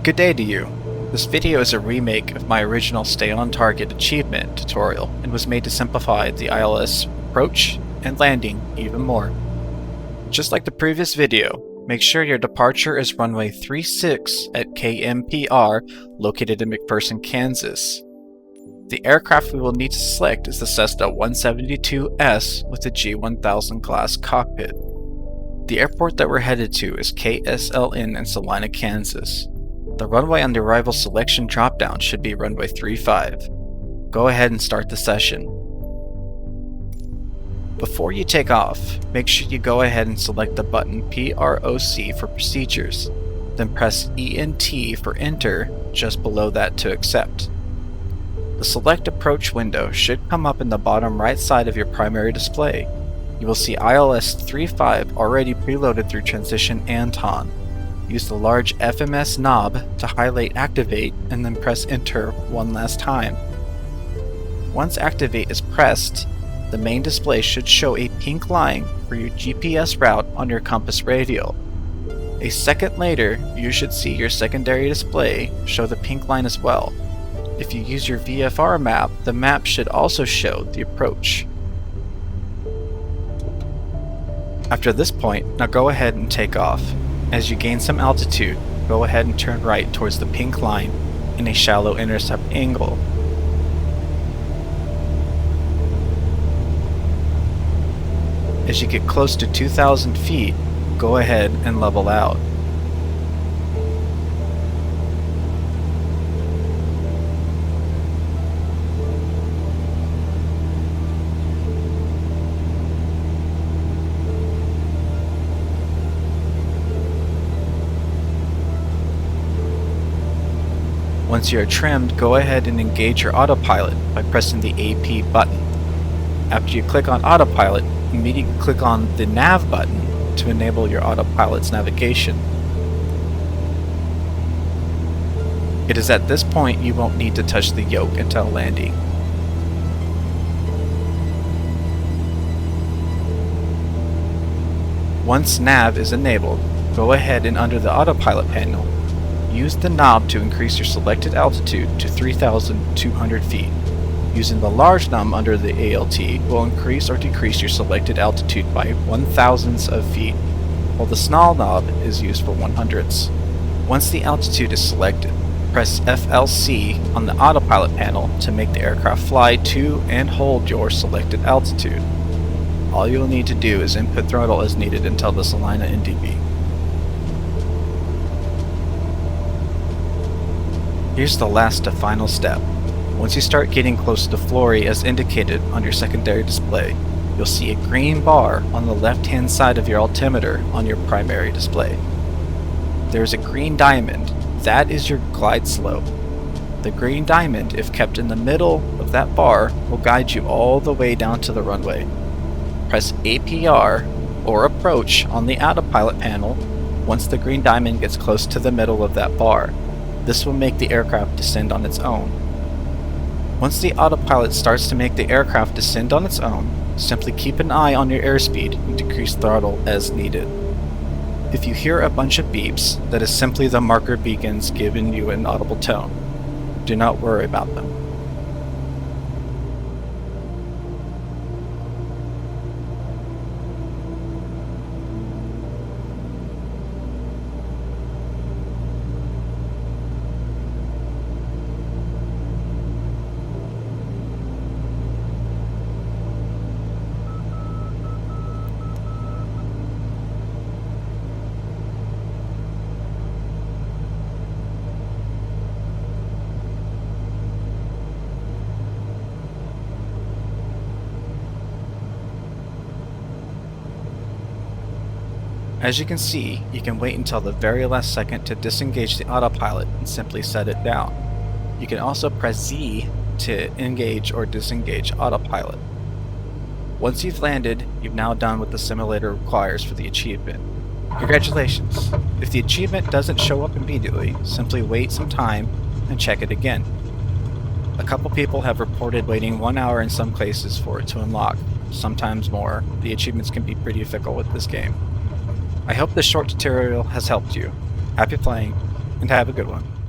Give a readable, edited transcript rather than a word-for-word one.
Good day to you. This video is a remake of my original Stay on Target achievement tutorial and was made to simplify the ILS approach and landing even more. Just like the previous video, make sure your departure is runway 36 at KMPR located in McPherson, Kansas. The aircraft we will need to select is the Cessna 172S with the G1000 class cockpit. The airport that we're headed to is KSLN in Salina, Kansas. The runway on the arrival selection dropdown should be runway 35. Go ahead and start the session. Before you take off, make sure you go ahead and select the button PROC for procedures, then press ENT for enter just below that to accept. The select approach window should come up in the bottom right side of your primary display. You will see ILS 35 already preloaded through Transition Anton. Use the large FMS knob to highlight Activate and then press Enter one last time. Once Activate is pressed, the main display should show a pink line for your GPS route on your compass radial. A second later, you should see your secondary display show the pink line as well. If you use your VFR map, the map should also show the approach. After this point, now go ahead and take off. As you gain some altitude, go ahead and turn right towards the pink line in a shallow intercept angle. As you get close to 2,000 feet, go ahead and level out. Once you are trimmed, go ahead and engage your autopilot by pressing the AP button. After you click on autopilot, immediately click on the nav button to enable your autopilot's navigation. It is at this point you won't need to touch the yoke until landing. Once nav is enabled, go ahead and under the autopilot panel, use the knob to increase your selected altitude to 3,200 feet. Using the large knob under the ALT will increase or decrease your selected altitude by 1,000ths of feet, while the small knob is used for 100ths. Once the altitude is selected, press FLC on the autopilot panel to make the aircraft fly to and hold your selected altitude. All you'll need to do is input throttle as needed until the Salina NDB. Here's the last and final step. Once you start getting close to Flory as indicated on your secondary display, you'll see a green bar on the left-hand side of your altimeter on your primary display. There is a green diamond. That is your glide slope. The green diamond, if kept in the middle of that bar, will guide you all the way down to the runway. Press APR or approach on the autopilot panel once the green diamond gets close to the middle of that bar. This will make the aircraft descend on its own. Once the autopilot starts to make the aircraft descend on its own, simply keep an eye on your airspeed and decrease throttle as needed. If you hear a bunch of beeps, that is simply the marker beacons giving you an audible tone. Do not worry about them. As you can see, you can wait until the very last second to disengage the autopilot and simply set it down. You can also press Z to engage or disengage autopilot. Once you've landed, you've now done what the simulator requires for the achievement. Congratulations! If the achievement doesn't show up immediately, simply wait some time and check it again. A couple people have reported waiting 1 hour in some cases for it to unlock, sometimes more. The achievements can be pretty fickle with this game. I hope this short tutorial has helped you. Happy playing, and have a good one.